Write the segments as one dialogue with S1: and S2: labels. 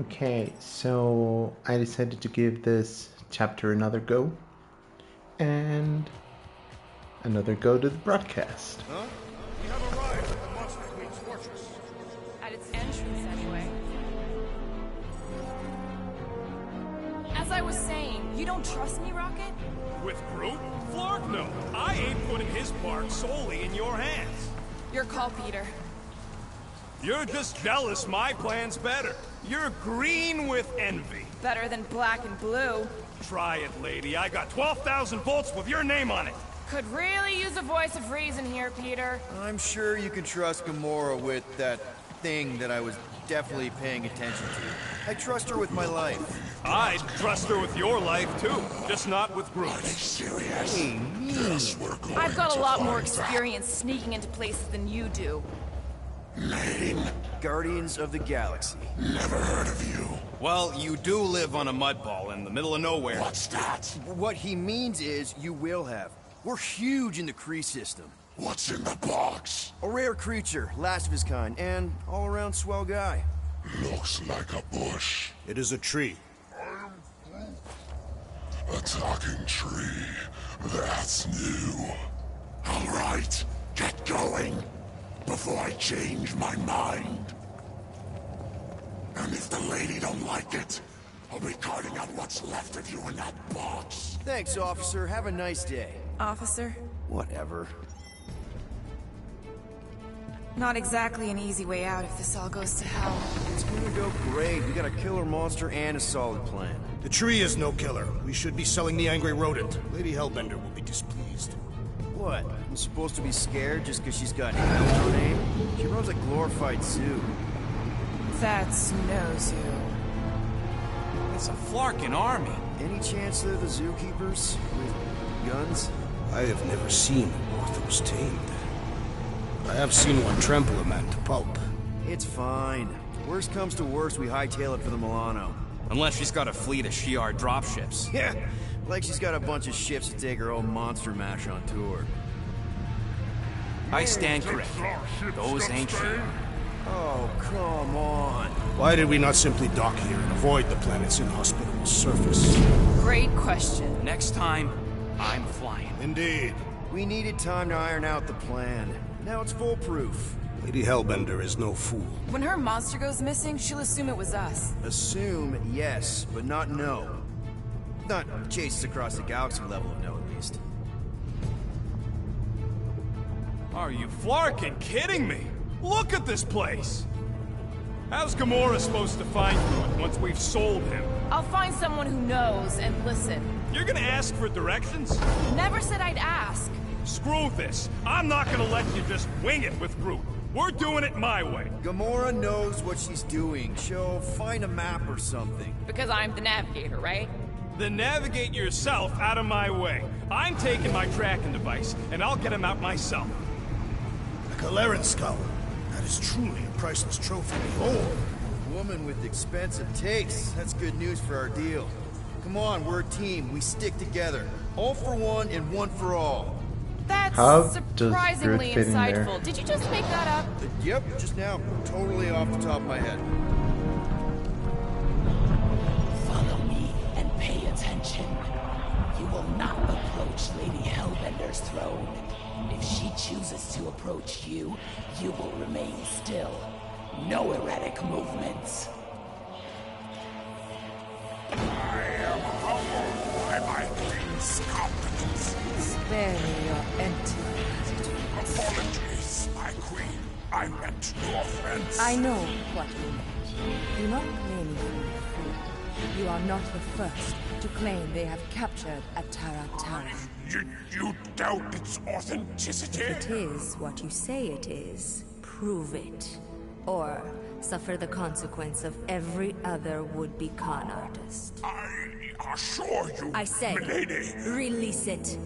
S1: Okay, so I decided to give this chapter another go, and another go to the broadcast.
S2: Huh? We have arrived at the Monster Queen's fortress.
S3: At its entrance, anyway. As I was saying, you don't trust me, Rocket?
S2: With Groot? Flark, no. I ain't putting his part solely in your hands.
S3: Your call, Peter.
S2: You're just jealous my plan's better. You're green with envy.
S3: Better than black and blue.
S2: Try it, lady. I got 12,000 volts with your name on it.
S3: Could really use a voice of reason here, Peter.
S4: I'm sure you can trust Gamora with that thing that I was definitely paying attention to. I trust her with my life.
S2: I'd trust her with your life, too. Just not with Groot.
S5: Serious?
S4: Hey, me.
S5: Yes, we're going
S3: I've got a
S5: to
S3: lot more
S5: find that.
S3: experience sneaking into places than you do.
S5: Name?
S4: Guardians of the Galaxy.
S5: Never heard of you.
S2: Well, you do live on a mud ball in the middle of nowhere.
S5: What's that?
S4: What he means is you will have. We're huge in the Kree system.
S5: What's in the box?
S4: A rare creature, last of his kind, and all-around swell guy.
S5: Looks like a bush.
S6: It is a tree.
S5: A talking tree. That's new. All right, get going. Before I change my mind. And if the lady don't like it, I'll be carting out what's left of you in that box.
S4: Thanks, officer. Have a nice day.
S3: Officer?
S4: Whatever.
S3: Not exactly an easy way out if this all goes to hell.
S4: It's gonna go great. We got a killer monster and a solid plan.
S6: The tree is no killer. We should be selling the angry rodent. Lady Hellbender will be displeased.
S4: What? I'm supposed to be scared just because she's got hell in her name? She runs a glorified zoo.
S3: That's no zoo.
S2: It's a Flarkin army.
S4: Any chance they're the zookeepers? With guns?
S6: I have never seen Orthos tamed. I have seen one trample a man to pulp.
S4: It's fine. Worst comes to worst, we hightail it for the Milano.
S2: Unless she's got a fleet of Shi'ar dropships.
S4: Yeah, like she's got a bunch of ships to take her old monster mash on tour.
S2: I stand corrected. Those ain't Shi'ar.
S4: Oh, come on.
S6: Why did we not simply dock here and avoid the planet's inhospitable surface?
S3: Great question.
S2: Next time, I'm flying.
S6: Indeed.
S4: We needed time to iron out the plan. Now it's foolproof.
S6: Lady Hellbender is no fool.
S3: When her monster goes missing, she'll assume it was us.
S4: Assume, yes, but not know. Not chase us across the galaxy level of know, at least.
S2: Are you Flarkin kidding me? Look at this place! How's Gamora supposed to find Groot once we've sold him?
S3: I'll find someone who knows and listen.
S2: You're gonna ask for directions?
S3: Never said I'd ask.
S2: Screw this. I'm not gonna let you just wing it with Groot. We're doing it my way.
S4: Gamora knows what she's doing. She'll find a map or something.
S3: Because I'm the navigator, right?
S2: Then navigate yourself out of my way. I'm taking my tracking device, and I'll get him out myself.
S6: A Kaleran skull. That is truly a priceless trophy. Behold.
S4: A woman with expensive tastes. That's good news for our deal. Come on, we're a team. We stick together. All for one and one for all.
S3: That's
S1: How does
S3: surprisingly
S1: Groot fit in there?
S3: insightful. Did you just make that up?
S4: Yep, just now. Totally off the top of my head.
S7: Follow me and pay attention. You will not approach Lady Hellbender's throne. If she chooses to approach you, you will remain still. No erratic movements.
S5: I am humbled by my king's competence.
S8: Spare me your empty attitude.
S5: Apologies, my queen. I meant no offense.
S8: I know what you meant. Do not claim me for a fool. You are not the first to claim they have captured a Tara.
S5: You doubt its authenticity?
S8: It is what you say it is. Prove it. Or suffer the consequence of every other would-be con artist.
S5: I assure you,
S8: I said,
S5: milady.
S8: release it.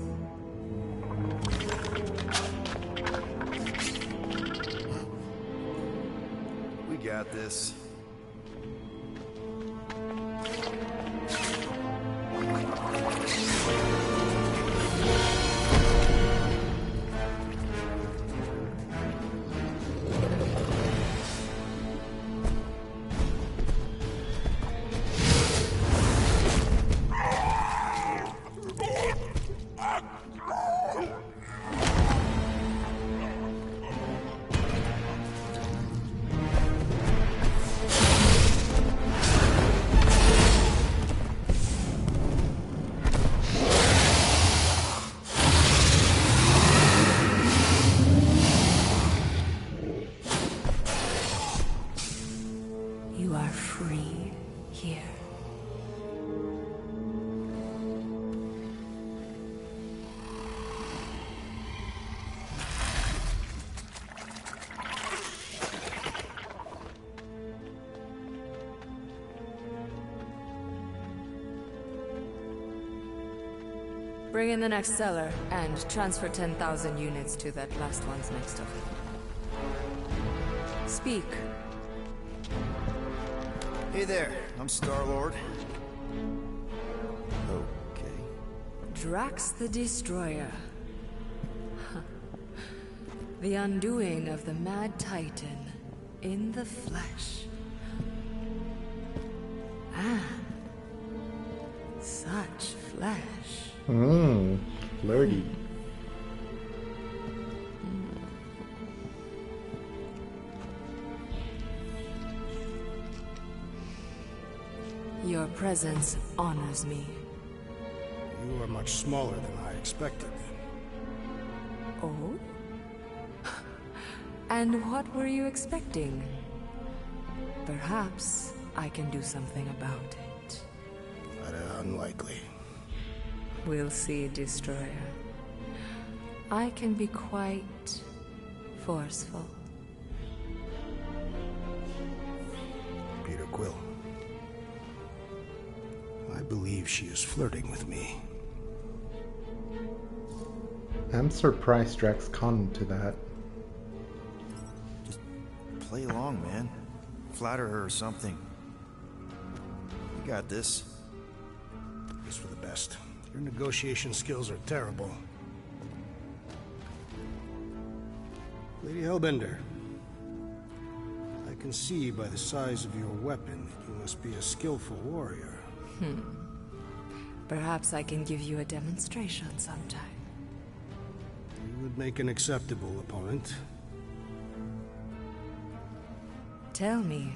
S4: We got this.
S8: free here. Bring in the next cellar, and transfer 10,000 units to that last one's next of it. Speak.
S4: Hey there, I'm Star-Lord. Okay.
S8: Drax the Destroyer. The undoing of the Mad Titan in the flesh. And such flesh.
S1: Flirty.
S8: Your presence honors me.
S6: You are much smaller than I expected.
S8: Oh? And what were you expecting? Perhaps I can do something about it.
S6: But unlikely.
S8: We'll see, Destroyer. I can be quite forceful.
S6: Peter Quill. I believe she is flirting with me.
S1: I'm surprised Drax conned to that.
S4: Just play along, man. Flatter her or something. You got this.
S6: It's for the best. Your negotiation skills are terrible. Lady Hellbender, I can see by the size of your weapon that you must be a skillful warrior.
S8: Perhaps I can give you a demonstration sometime.
S6: You would make an acceptable opponent.
S8: Tell me,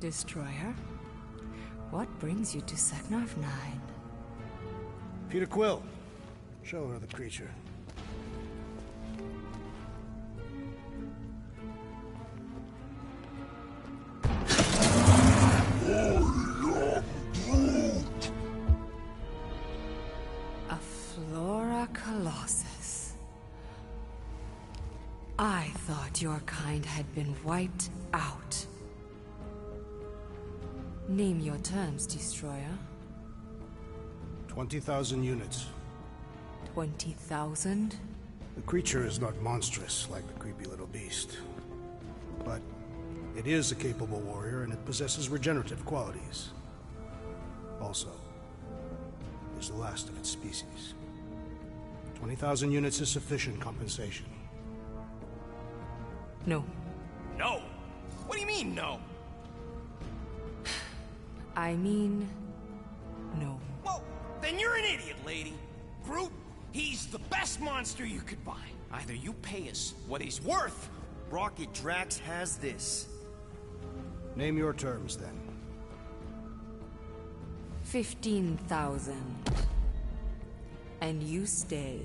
S8: Destroyer, what brings you to Seknarf 9?
S6: Peter Quill, show her the creature.
S8: A Flora Colossus. I thought your kind had been wiped out. Name your terms, Destroyer.
S6: 20,000 units.
S8: 20,000?
S6: The creature is not monstrous like the creepy little beast. But it is a capable warrior and it possesses regenerative qualities. Also, it is the last of its species. 20,000 units is sufficient compensation.
S8: No.
S2: No! What do you mean, no?
S8: I mean, no.
S2: Well, then you're an idiot, lady. Groot, he's the best monster you could buy. Either you pay us what he's worth.
S4: Rocket Drax has this.
S6: Name your terms, then.
S8: 15,000. And you stay.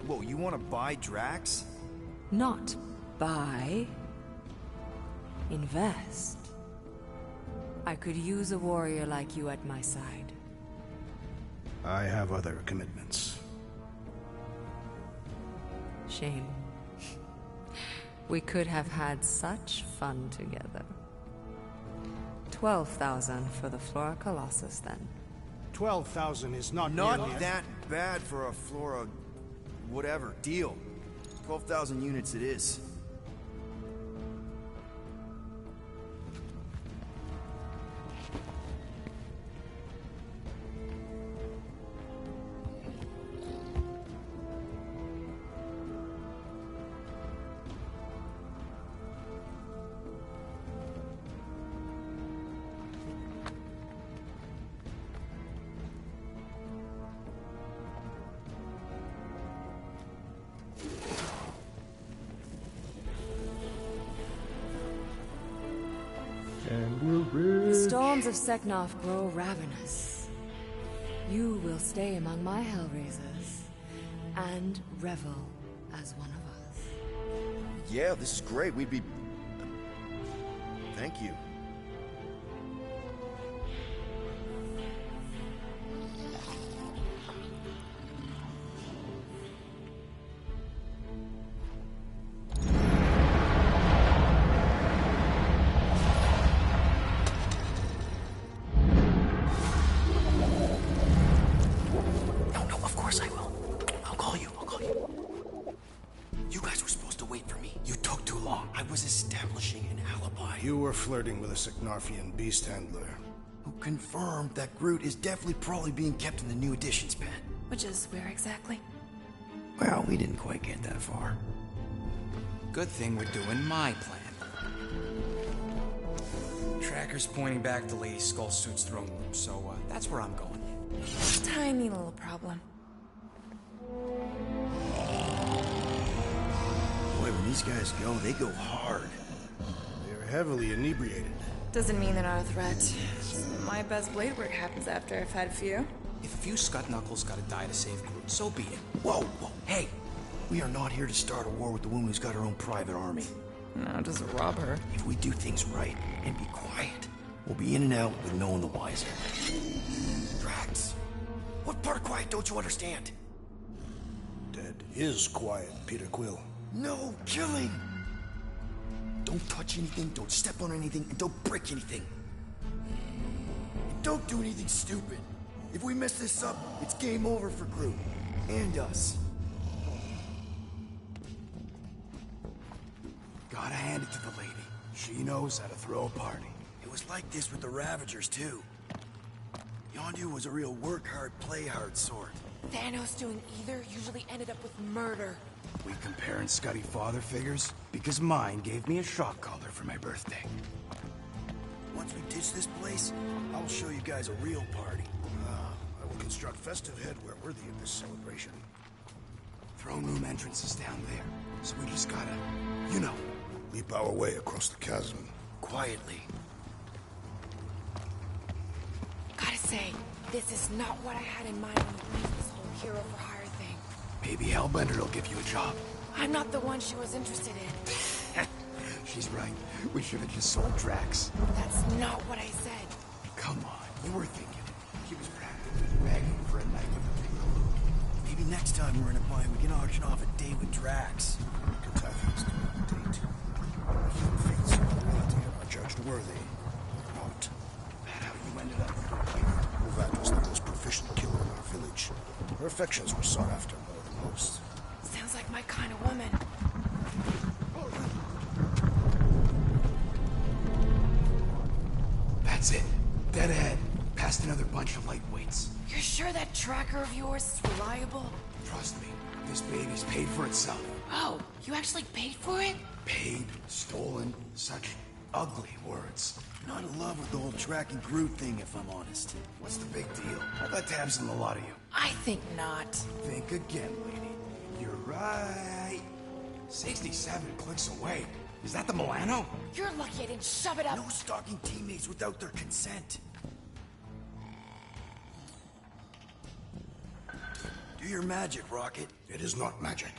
S4: Whoa, you want to buy Drax?
S8: Not buy. Invest. I could use a warrior like you at my side.
S6: I have other commitments.
S8: Shame. We could have had such fun together. 12,000 for the Flora Colossus, then.
S6: 12,000 is not
S4: Not
S6: nearly
S4: that bad for a Flora... whatever, deal. 12,000 units it is.
S1: And we're
S8: The
S1: rich.
S8: storms of Seknarf grow ravenous. You will stay among my Hellraisers and revel as one of us.
S4: Yeah, this is great. We'd be... Thank you.
S9: No, of course I will. I'll call you. You guys were supposed to wait for me. You took too long. I was establishing an alibi.
S6: You were flirting with a Signarfian beast handler.
S4: Who confirmed that Groot is definitely probably being kept in the new editions pen.
S3: Which is where exactly?
S4: Well, we didn't quite get that far.
S9: Good thing we're doing my plan. Tracker's pointing back to Lady Skull Suit's throne room, so that's where I'm going.
S3: Tiny little problem.
S4: Boy, when these guys go, they go hard.
S6: They're heavily inebriated.
S3: Doesn't mean they're not a threat. My best blade work happens after I've had a few.
S9: If a few scut knuckles gotta die to save Groot, so be it.
S4: Whoa, hey! We are not here to start a war with the woman who's got her own private army.
S3: No, just rob her.
S4: If we do things right and be quiet, we'll be in and out with no one the wiser. Drax, what part of quiet don't you understand?
S6: Dead is quiet, Peter Quill.
S4: No killing! Don't touch anything, don't step on anything, and don't break anything. Don't do anything stupid. If we mess this up, it's game over for Groot. And us.
S9: Gotta hand it to the lady. She knows how to throw a party.
S4: It was like this with the Ravagers, too. Yondu was a real work-hard, play-hard sort.
S3: Thanos doing either usually ended up with murder.
S9: We comparing Scuddy father figures? Because mine gave me a shock collar for my birthday.
S4: Once we ditch this place, I'll show you guys a real party.
S6: I will construct festive headwear worthy of this celebration.
S9: Throne room entrance is down there, so we just gotta, you know.
S6: Leap our way across the chasm.
S4: Quietly.
S3: Gotta say, this is not what I had in mind when you briefed this whole hero for hire thing.
S9: Maybe Hellbender will give you a job.
S3: I'm not the one she was interested in.
S9: She's right. We should have just sold Drax.
S3: That's not what I said.
S9: Come on, you were thinking it. He was practically begging for a night with the big.
S4: Maybe next time we're in a bind, we can auction off a date with Drax.
S6: Catastrophes do not date. Human fates and morality are judged worthy. Not.
S9: That how you ended up?
S6: Uvat was the most proficient killer in our village. Her affections were sought after more than most.
S3: Sounds like my kind of woman.
S9: That's it. Dead ahead. Past another bunch of lightweights.
S3: You're sure that tracker of yours is reliable?
S9: Trust me, this baby's paid for itself.
S3: Oh, you actually paid for it?
S9: Paid, stolen, such ugly words.
S4: Not in love with the whole tracking Groot thing, if I'm honest.
S9: What's the big deal? I got tabs on a lot of you.
S3: I think not.
S9: Think again, lady. You're right. 67 clicks away. Is that the Milano?
S3: You're lucky I didn't shove it up.
S4: No stalking teammates without their consent. Do your magic, Rocket.
S6: It is not magic.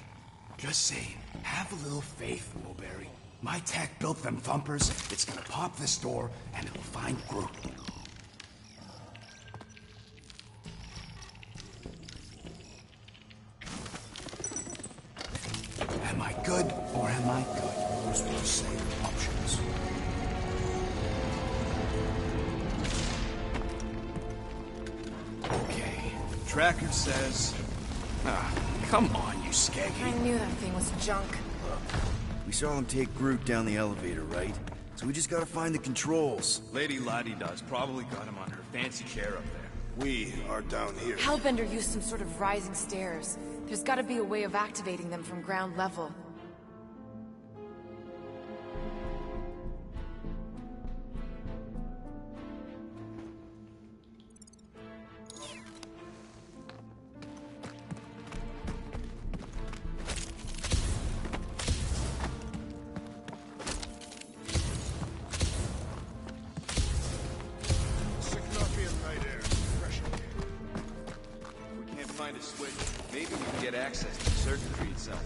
S9: Just saying, have a little faith, Mulberry. My tech built them thumpers. It's gonna pop this door, and it'll find Groot. Am I good, or am I good?
S6: Those were the same options.
S9: Okay. Tracker says... come on, you
S3: I
S9: skaggy.
S3: knew that thing was junk.
S4: We saw them take Groot down the elevator, right? So we just gotta find the controls.
S2: Lady Lottie-Dot's probably got him on her fancy chair up there.
S6: We are down here.
S3: Hellbender used some sort of rising stairs. There's gotta be a way of activating them from ground level.
S6: Signarfian night air is refreshing.
S2: If we can't find a switch, maybe we can get access to the circuitry itself.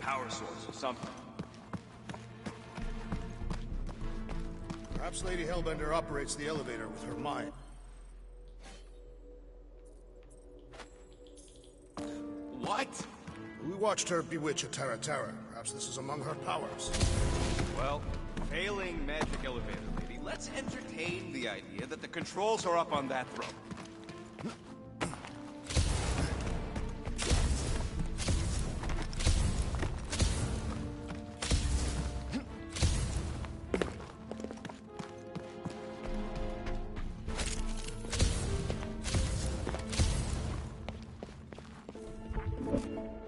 S2: power source or something.
S6: Perhaps Lady Hellbender operates the elevator with her mind.
S2: What?
S6: We watched her bewitch a Terra Terra. Perhaps this is among her powers.
S2: Well, failing magic elevator lady, let's entertain the idea that the controls are up on that throne.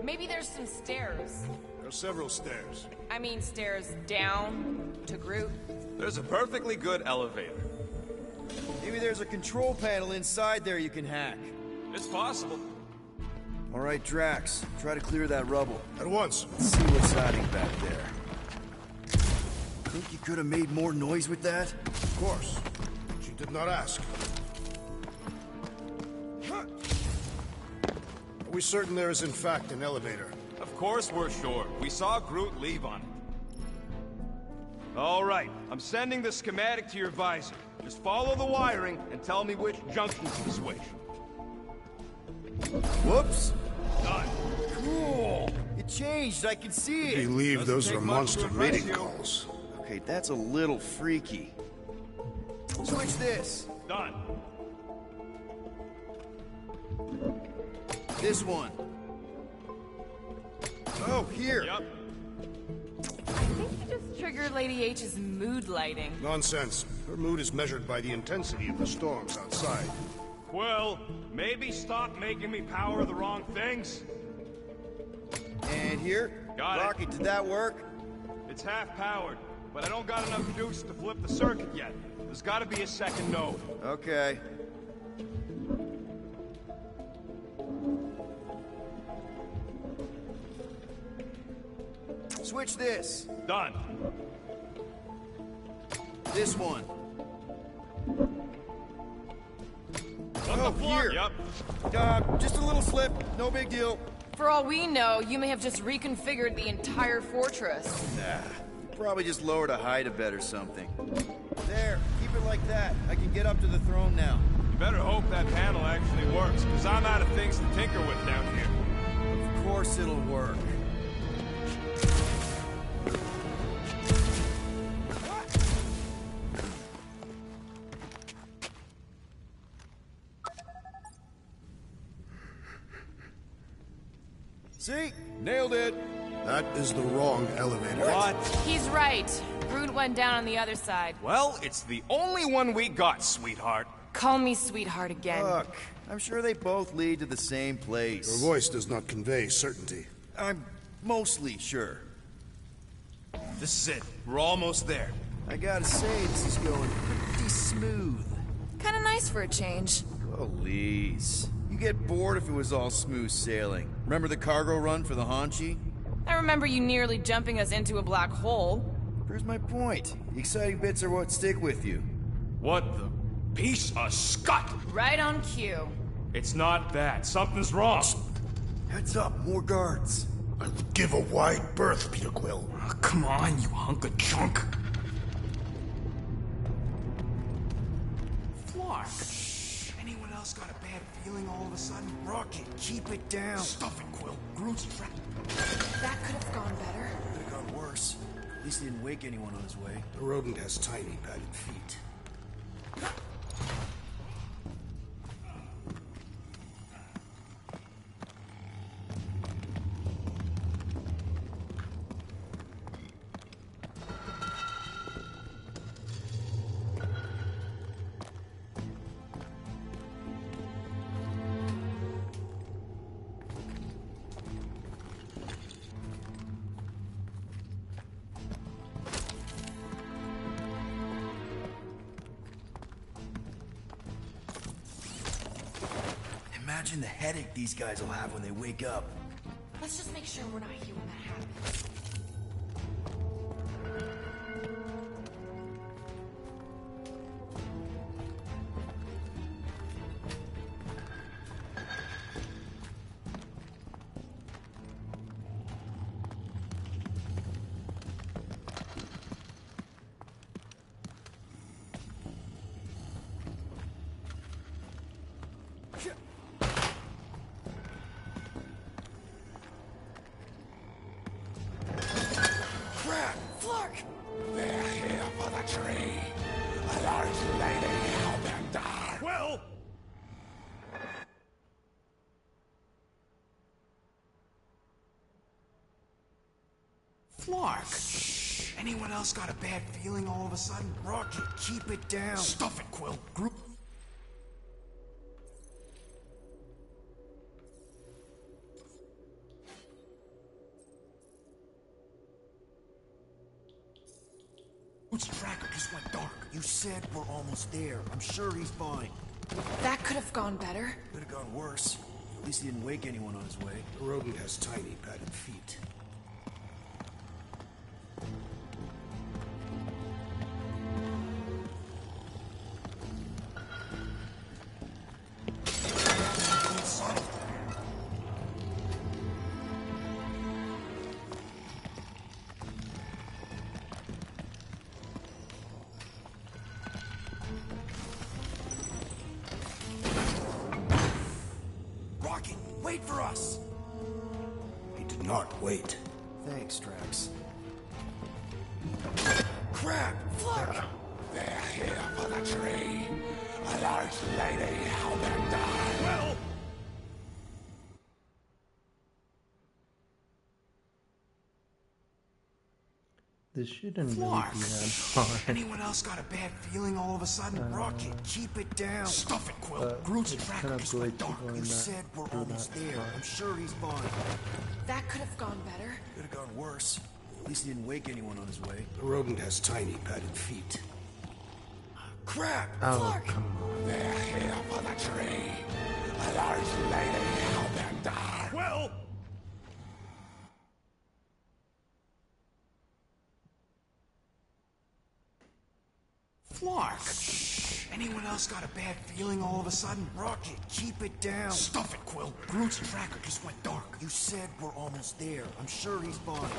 S3: Maybe there's some stairs.
S6: There are several stairs.
S3: I mean stairs down to Groot.
S2: There's a perfectly good elevator.
S4: Maybe there's a control panel inside there you can hack.
S2: It's possible.
S4: All right, Drax, try to clear that rubble.
S6: At once.
S4: Let's see what's hiding back there. Think you could have made more noise with that?
S6: Of course. She did not ask. Are we certain there is in fact an elevator?
S2: Of course we're sure. We saw Groot leave on it. All right, I'm sending the schematic to your visor. Just follow the wiring and tell me which junctions to switch.
S4: Whoops!
S2: Done.
S4: Cool! It changed, I can see
S6: I
S4: it!
S6: believe
S2: Doesn't
S6: those
S2: take
S6: are
S2: much
S6: monster
S2: to impress
S6: mating
S2: you.
S6: calls.
S4: Okay, that's a little freaky. Switch this!
S2: Done.
S4: This one. Oh, here!
S2: Yep.
S3: I think you just triggered Lady H's mood lighting.
S6: Nonsense. Her mood is measured by the intensity of the storms outside.
S2: Well, maybe stop making me power the wrong things.
S4: And here.
S2: Got it.
S4: Rocket, did that work?
S2: It's half powered, but I don't got enough juice to flip the circuit yet. There's gotta be a second node.
S4: Okay. Switch this.
S2: Done.
S4: This one.
S2: On
S4: Oh,
S2: the floor.
S4: here.
S2: Yep.
S4: Just a little slip. No big deal.
S3: For all we know, you may have just reconfigured the entire fortress.
S4: Nah. Probably just lowered a hide a bed or something. There. Keep it like that. I can get up to the throne now.
S2: You better hope that panel actually works, because I'm out of things to tinker with down here.
S4: Of course it'll work. See? Nailed it!
S6: That is the wrong elevator.
S2: What?
S3: He's right. Groot went down on the other side.
S2: Well, it's the only one we got, sweetheart.
S3: Call me sweetheart again.
S4: Look, I'm sure they both lead to the same place.
S6: Your voice does not convey certainty.
S4: I'm mostly sure.
S2: This is it. We're almost there.
S4: I gotta say, this is going pretty smooth.
S3: Kinda nice for a change.
S4: Please. You get bored if it was all smooth sailing. Remember the cargo run for the Hanchi?
S3: I remember you nearly jumping us into a black hole.
S4: Proves my point. The exciting bits are what stick with you.
S2: What the piece of scut?
S3: Right on cue.
S2: It's not that. Something's wrong.
S4: Heads up, more guards.
S6: I would give a wide berth, Peter Quill.
S2: Oh, come on, you hunk of junk. Flark. Anyone else got a bad feeling all of a sudden?
S4: Rocket, keep it down.
S2: Stuff it, Quill. Groot's trapped.
S3: That could have gone better.
S4: Could have gone worse. At least he didn't wake anyone on his way.
S6: The rodent has tiny padded feet.
S4: Imagine the headache these guys will have when they wake up.
S3: Let's just make sure we're not here when that happens.
S9: Clark! Anyone else got a bad feeling all of a sudden?
S4: Rocket, keep it down.
S9: Stuff it, Quill. Groot. Groot's tracker just went dark.
S4: You said we're almost there. I'm sure he's fine.
S3: That could have gone better.
S4: Could have gone worse. At least he didn't wake anyone on his way.
S6: The rodent has tiny padded feet.
S9: Wait for us!
S6: He did not wait.
S4: Thanks, Drax.
S9: Crap! Flark!
S5: They're here for the tree. A large lady Hellbender.
S9: Well...
S1: This shouldn't
S9: Flark!
S1: really be that hard.
S9: Anyone else got a bad feeling all of a sudden?
S4: Rocket, keep it down.
S9: Stuff it, Quill. Groot's
S1: it's
S9: tracker
S1: kind of
S9: just went
S1: glitchy
S9: dark.
S1: going
S4: You
S1: that-
S4: said we're
S1: through
S4: almost
S1: that
S4: there.
S1: part.
S4: I'm sure he's fine.
S3: That could have gone better.
S4: Could have gone worse. At least he didn't wake anyone on his way.
S6: The rodent has tiny padded feet.
S9: Crap!
S1: Oh,
S9: Flark!
S1: come on.
S5: They're here for the tree. A large lady Hellbender.
S9: Well... Flark! Anyone else got a bad feeling all of a sudden?
S4: Rocket, keep it down.
S9: Stuff it, Quill. Groot's tracker just went dark.
S4: You said we're almost there. I'm sure he's fine.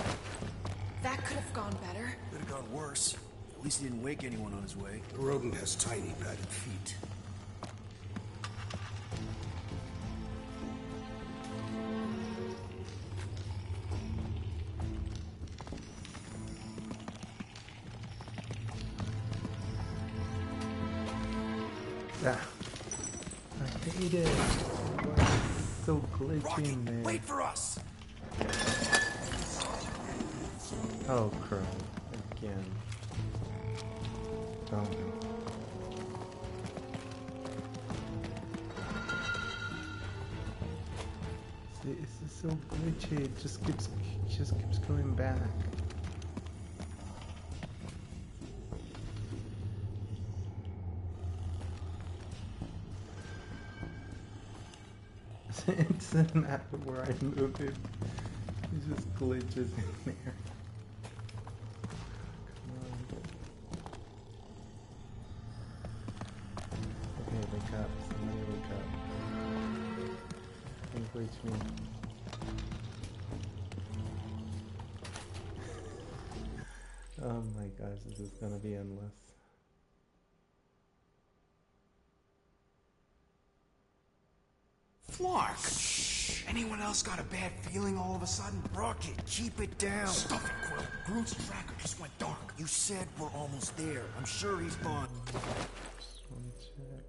S3: That could have gone better.
S4: Could have gone worse. At least he didn't wake anyone on his way.
S6: The rodent has tiny padded feet.
S1: Ah, I hate it. Why is it so glitchy
S9: Rocket,
S1: in there?
S9: wait for us!
S1: Oh crap! Again. Oh no. See, this is so glitchy. It just keeps going back. It doesn't matter where I move it. It just glitches in there. Okay, wake up. Somebody wake up. Don't glitch me. Oh my gosh, this is gonna be endless.
S9: Flark! Anyone else got a bad feeling all of a sudden?
S4: Rocket, keep it down.
S9: Stuff it, Quill. Groot's tracker just went dark.
S4: You said we're almost there. I'm sure he's fine.
S1: Just wanna check.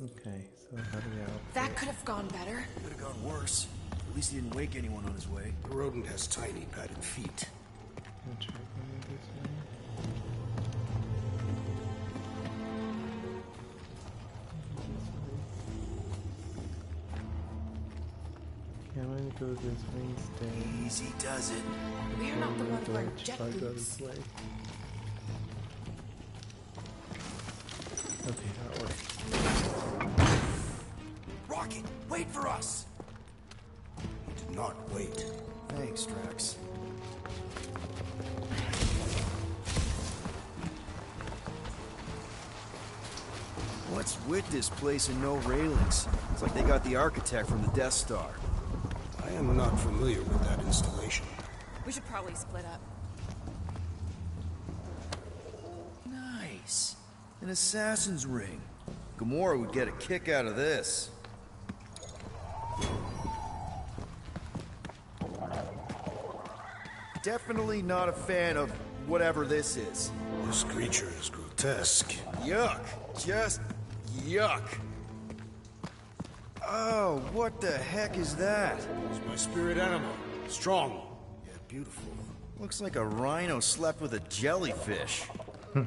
S1: Okay, so how do we out?
S3: That could have gone better.
S4: Could have gone worse. At least he didn't wake anyone on his way.
S6: The rodent has tiny padded feet.
S1: Can I try going this way? Can I go this way instead?
S4: Easy does it.
S3: We're not the ones wearing
S1: Glitch
S3: jet
S1: if I go
S3: boots.
S1: this way. Okay, that works.
S9: Rocket, wait for us!
S6: He did not wait.
S4: Thanks, Drax. What's with this place and no railings? It's like they got the architect from the Death Star.
S6: I am not familiar with that installation.
S3: We should probably split up.
S4: Nice. An assassin's ring. Gamora would get a kick out of this. Definitely not a fan of whatever this is.
S6: This creature is grotesque.
S4: Yuck. Just yuck. Oh, what the heck is that?
S6: It's my spirit animal. Strong, yet beautiful.
S4: Looks like a rhino slept with a jellyfish.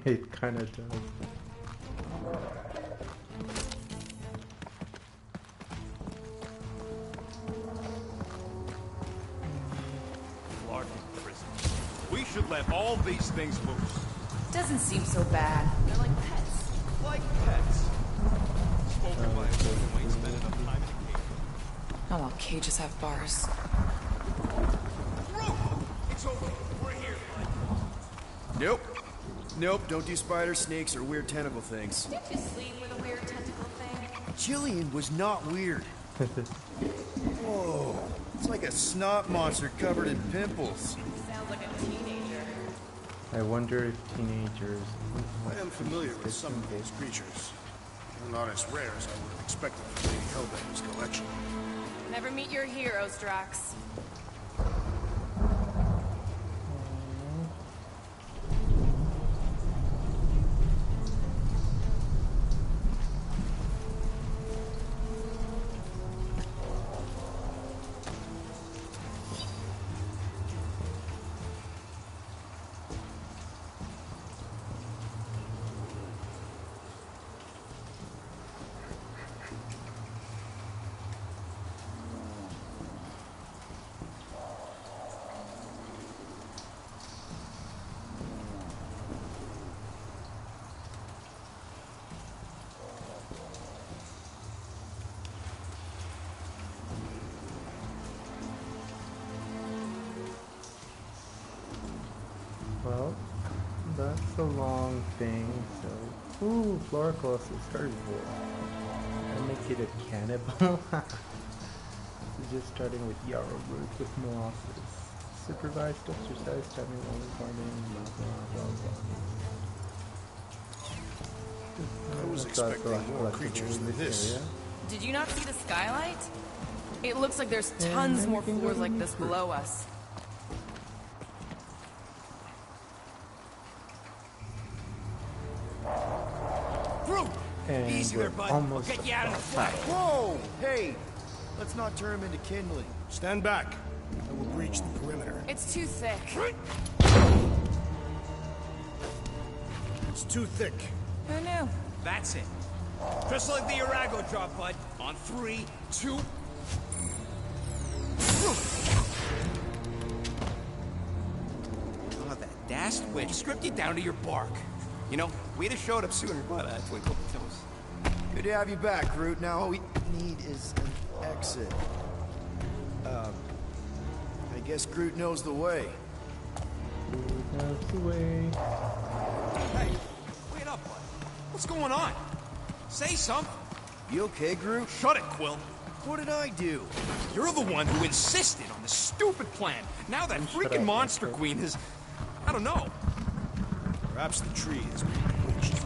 S1: It kind of does.
S2: Larkin prison. We should let all these things loose.
S3: Doesn't seem so bad. They're like pets.
S2: Like pets. Spoken by a woman who ain't spent enough time in a cage.
S3: Oh, well, cages have bars.
S2: Groot! It's okay. We're here, bud.
S4: Nope. Nope, don't do spider, snakes, or weird tentacle things.
S3: Did you sleep with a weird tentacle thing?
S4: Jillian was not weird. Whoa. It's like a snot monster covered in pimples.
S3: Sounds like a teenager.
S1: I wonder if teenagers.
S6: I am familiar with some of those creatures. They're not as rare as I would have expected from Lady Hellbender's collection.
S3: Never meet your heroes, Drax.
S1: Well, that's a long thing, so... Ooh, Floricolossus herbivore. I'll make it a cannibal. So just starting with yarrow root with molosses. Supervised exercise, timing only farming, blah blah blah.
S6: I was expecting more creatures than this.
S3: Did you not see the skylight? It looks like there's tons more floors like this below us.
S2: Groot!
S1: And
S2: Easy
S1: we're
S2: there, bud.
S1: almost
S2: We'll get you out of the flat.
S4: Whoa! Hey! Let's not turn him into kindling.
S6: Stand back. I will breach the perimeter.
S3: It's too thick.
S6: It's too thick.
S3: Who knew?
S2: That's it. Just like the Arago drop, bud. On 3, 2... Oh, that dashed witch stripped you down to your bark. You know, we'd have showed up sooner, but twinkle toes.
S4: Good to have you back, Groot. Now all we need is an exit. I guess Groot knows the way.
S1: That's the way.
S2: Hey, wait up, bud. What's going on? Say something.
S4: You okay, Groot?
S2: Shut it, Quill.
S4: What did I do?
S2: You're the one who insisted on this stupid plan. Now that freaking monster queen is... I don't know.
S6: Perhaps the tree is being bleached.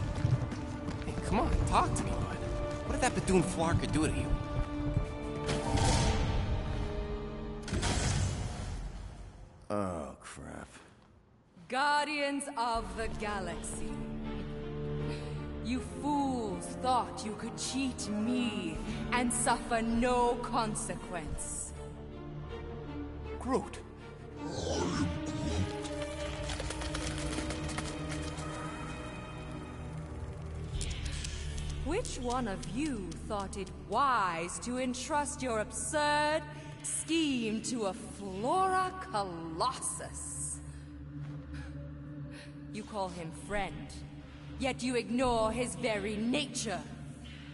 S2: Hey, come on, talk to me, bud. What did that Bethune Flarker do to you?
S4: Oh, crap.
S8: Guardians of the Galaxy. You fools thought you could cheat me and suffer no consequence.
S2: Groot.
S8: Which one of you thought it wise to entrust your absurd scheme to a Flora Colossus? You call him friend, yet you ignore his very nature,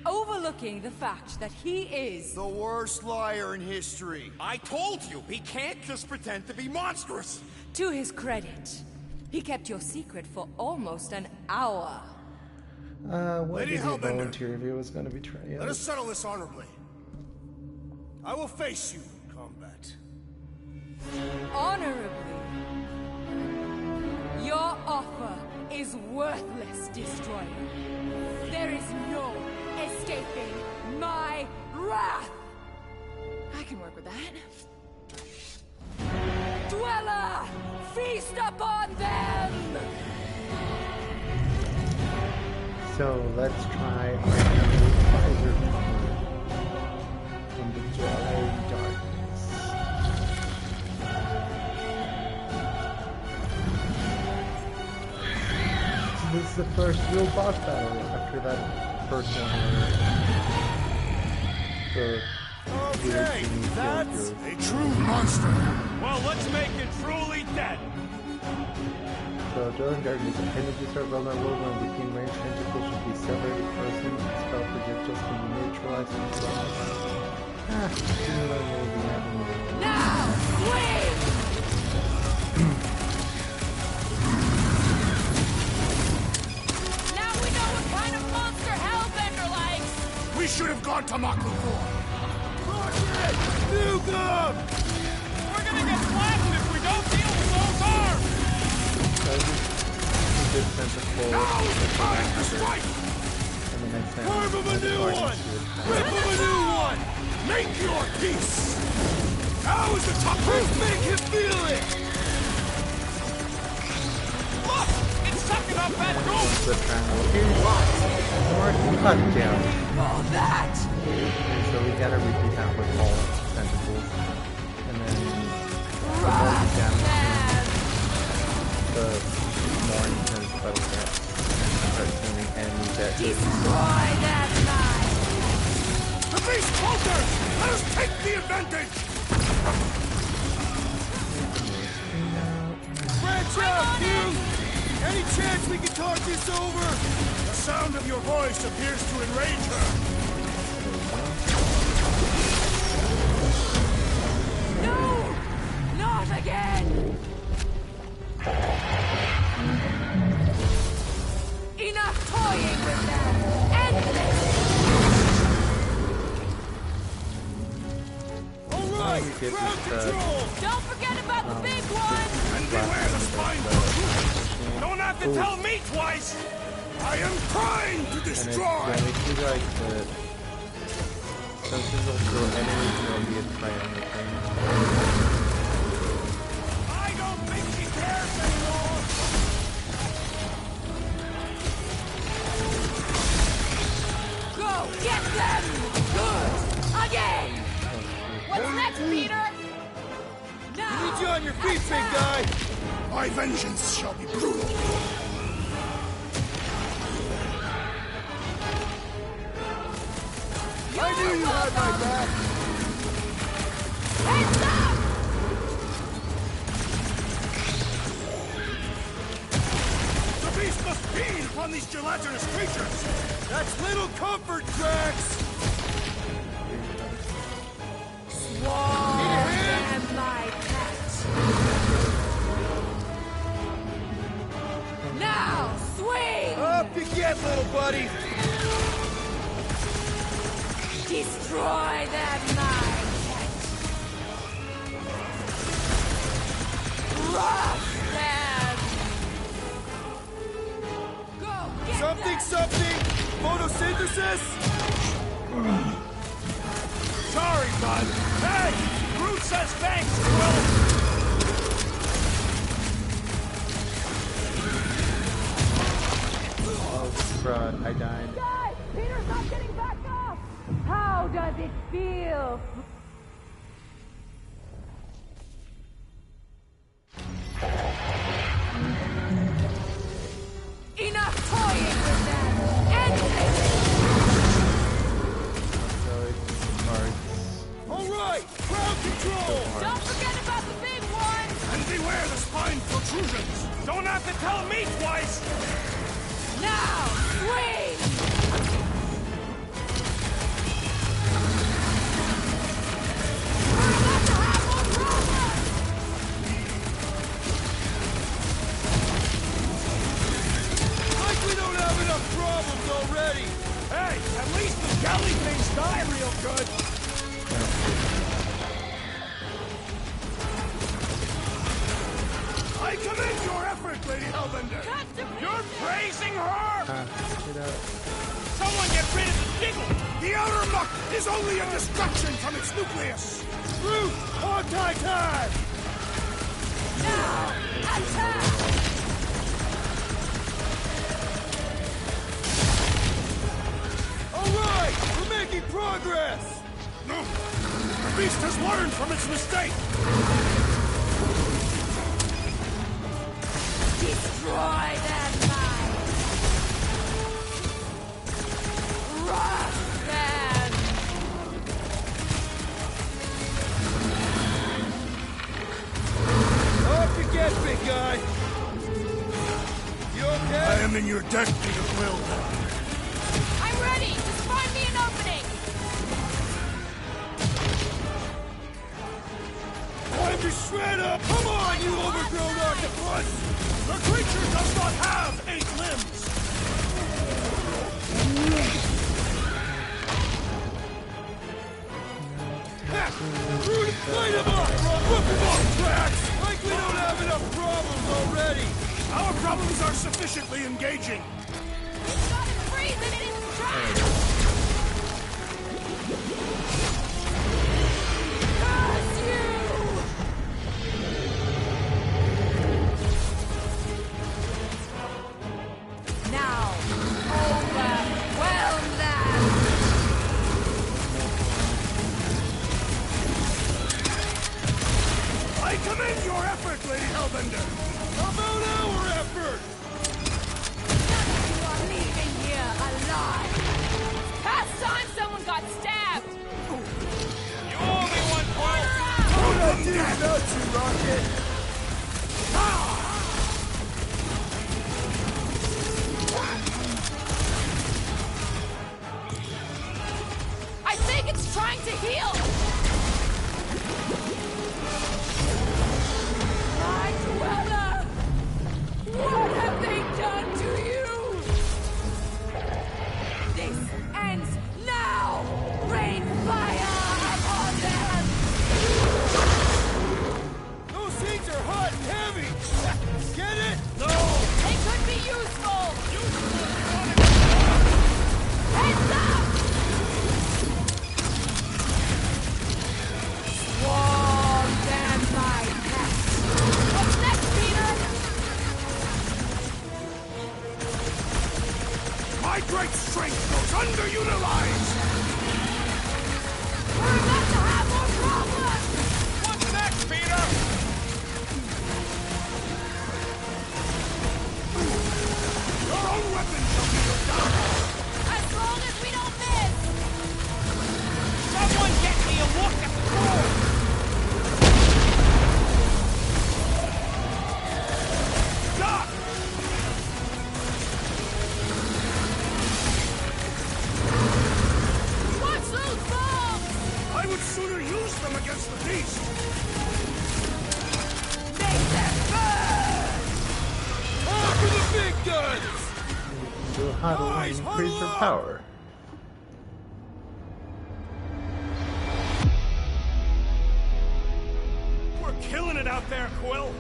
S8: overlooking the fact that he is
S4: The worst liar in history.
S2: I told you, he can't just pretend to be monstrous.
S8: To his credit, he kept your secret for almost an hour.
S1: What
S6: Lady
S1: did he
S6: Hellbender.
S1: volunteer if he was going to betray us?
S6: Let us settle this honorably. I will face you in combat.
S8: Honorably. Your offer is worthless, Destroyer. There is no escaping my wrath!
S3: I can work with that.
S8: Dweller! Feast upon them!
S1: So let's try our advisor. is the first real boss battle after that first one.
S9: Okay, that's a true monster.
S2: Well, let's make it truly dead.
S1: So, during darkness, appendages are vulnerable when within range. Tentacles should be separated frozen. Spell projectiles can be neutralized with flaws. Similar movie,
S3: Now, swing! Now we know what kind of monster Hellbender likes!
S9: We should have gone to Mach before.
S2: We're gonna get blasted if we don't deal with those arms!
S9: Now is the time to strike! Carve him a new one! Rip him a new one! Make your peace! Now is the top proof! Make him feel it!
S2: Look! It's sucking up that goop!
S1: the triangle. Here's more cut down.
S7: All that!
S1: So we gotta repeat that with all tentacles. And then the more you damage, the more intense battle gets. Start sending enemies at you.
S3: Destroy that knife!
S9: The beast falters! Let us take the advantage! Branch out, you! Any chance we can talk this over? The sound of your voice appears to enrage her.
S3: No! Not again! Enough toying with them! End this!
S9: All right,
S1: get
S9: ground
S1: this,
S9: control!
S3: Don't forget about the big one!
S9: And beware the spine protrusion!
S2: Don't have to tell me twice!
S9: I am trying to
S1: And it's
S9: destroy!
S1: when we do like the senses will throw enemies and there'll be a triangle thing.
S2: I don't think she cares anymore!
S3: Go! Get them! Good! Again! What's next, Peter? Now!
S9: Need you on your feet, big guy! My vengeance shall be brutal! I knew you had my back!
S3: Heads up!
S9: The beast must feed upon these gelatinous creatures! That's little comfort, Drax!
S3: Swarm and my pet! Now, swing!
S9: Up you get, little buddy!
S3: Destroy that mine! Rough them! Go, get
S9: Something,
S3: them!
S9: something! Photosynthesis? Sorry, bud.
S2: Hey! Groot says thanks, Quill!
S1: Oh, crud, I died.
S3: Guys, Peter's not getting back up! How does it feel? Enough toying with them! End this!
S1: So it's parts.
S9: All right, ground control!
S3: Don't forget about the big one!
S9: And beware the spine protrusions!
S2: Don't have to tell me twice!
S3: Now, swing! We're about to have more problems!
S9: Like we don't have enough problems already!
S2: Hey, at least the jelly things die real good!
S9: I commend your effort, Lady Hellbender!
S2: You're praising her!
S1: Get out.
S2: Someone get rid of the jiggle!
S9: The outer muck is only a destruction from its nucleus! Groot, Hawkeye time!
S3: Now, attack!
S9: All right, we're making progress! No, the beast has learned from its mistake!
S3: Destroy that mine!
S9: determine your destiny at will.
S3: I'm ready! Just find me an opening!
S9: Time to shred up! Come on, you overgrown octopus! The creature does not have 8 limbs! Groot, light him up! Whip him up, Drax! Like we don't have enough problems already! Our problems are sufficiently engaging!
S3: We've got him freezing in his tracks! Curse you! Now, overwhelm them!
S9: I commend your effort, Lady Hellbender! How about our effort?
S3: None of you are leaving here alive! Past time someone got stabbed!
S2: You owe me one, Quill!
S4: What I do without you, Rocket?
S3: I think it's trying to heal! My dweller! What have they done to you? This ends now! Rain fire upon them!
S9: Those things are hot and heavy! Get it? No!
S3: They could be useful! Heads up! Swarm them, my pets! What's next, Peter?
S9: My great strength goes underutilized!
S3: We're about to have more problems!
S2: What's next, Peter?
S9: Your own weapon shall be your downfall!
S3: As long as we don't miss!
S2: Someone get me a look at the door!
S9: Stop!
S3: Watch those bombs!
S9: I would sooner use them against the beast!
S3: Make them burn!
S9: On for the big guns!
S1: Do how to
S9: Guys,
S1: increase
S9: huddle
S1: your
S9: up!
S1: power.
S9: We're killing it out there, Quill!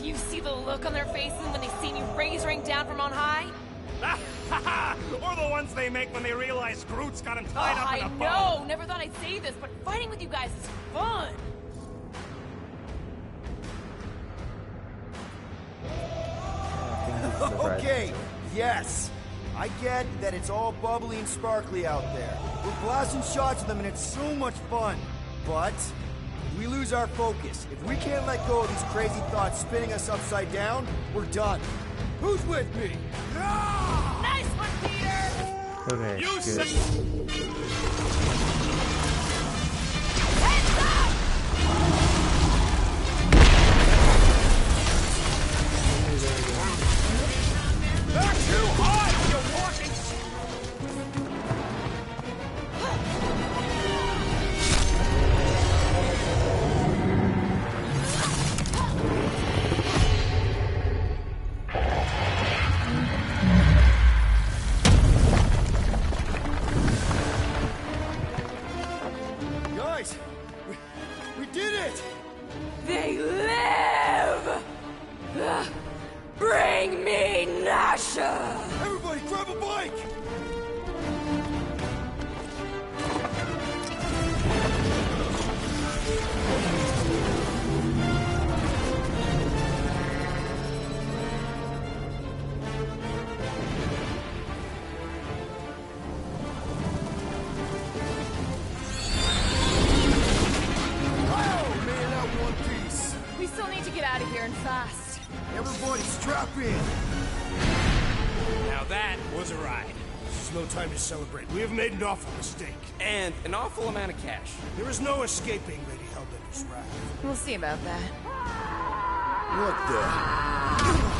S3: You see the look on their faces when they see you raise ring down from on high?
S2: Or the ones they make when they realize Groot's got him tied up in a
S3: I
S2: bow.
S3: know! Never thought I'd say this, but fighting with you guys is fun!
S4: Okay, yes. I get that it's all bubbly and sparkly out there. We're blasting shots at them and it's so much fun. But we lose our focus. If we can't let go of these crazy thoughts spinning us upside down, we're done. Who's with me?
S3: Nice one, Peter!
S1: Okay,
S2: You
S1: good.
S2: said...
S3: Heads up!
S2: They're too hot, you walking...
S4: Guys, we did it!
S3: They live! Bring me Nasha!
S4: Everybody grab a bike! Wow, man, that one piece!
S3: We still need to get out of here and fast.
S4: Everybody strap in!
S2: Now that was a ride.
S6: This is no time to celebrate. We have made an awful mistake.
S2: And an awful amount of cash.
S6: There is no escaping Lady Hellbender's wrath.
S3: We'll see about that.
S4: What the?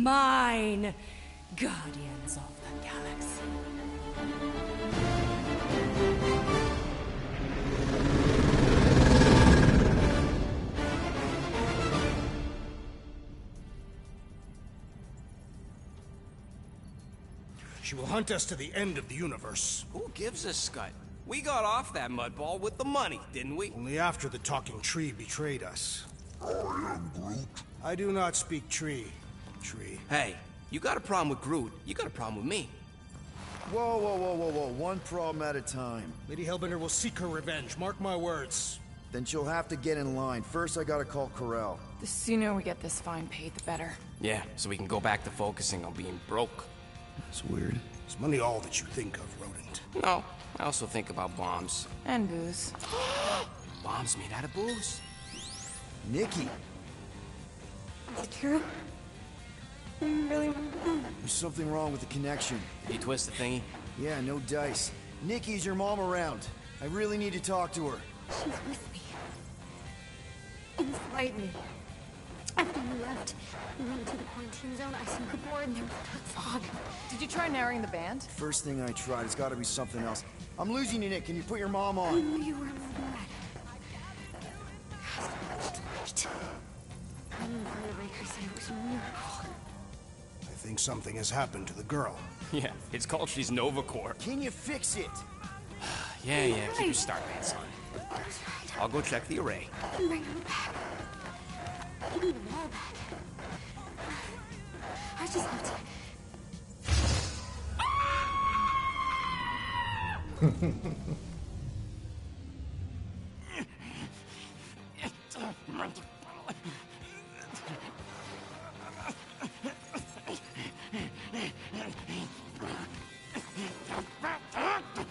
S8: mine, guardians of the galaxy.
S6: She will hunt us to the end of the universe.
S10: Who gives a scut? We got off that mudball with the money, didn't we?
S6: Only after the talking tree betrayed us.
S5: I am Groot.
S6: I do not speak tree. Tree.
S10: Hey, you got a problem with Groot, you got a problem with me.
S4: Whoa, whoa, whoa, whoa, whoa. One problem at a time.
S6: Lady Hellbender will seek her revenge. Mark my words.
S4: Then she'll have to get in line. First, I gotta call Corel.
S3: The sooner we get this fine paid, the better.
S10: Yeah, so we can go back to focusing on being broke.
S4: It's weird.
S6: Is money all that you think of, rodent?
S10: No, I also think about bombs.
S3: And booze.
S10: Bombs made out of booze.
S4: Nikki,
S11: Is it true? You really want to know?
S4: there's something wrong with the connection.
S10: You twist the thingy?
S4: Yeah, no dice. Nikki's your mom around. I really need to talk to her.
S11: She's with me. Inside me. After you left, we went to the quarantine zone. I saw the board and there was that fog.
S3: Did you try narrowing the band?
S4: First thing I tried, it's gotta be something else. I'm losing you, Nick. Can you put your mom
S11: I
S4: on?
S11: knew you were mad. I didn't find the Raker said it was a miracle.
S6: I think something has happened to the girl.
S10: Yeah, it's called she's Nova Corps.
S4: Can you fix it?
S10: Yeah, keep your star pants on. I'll go check the array.
S11: Bring her back. Give me the ball back. I just have to...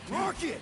S4: Rocket!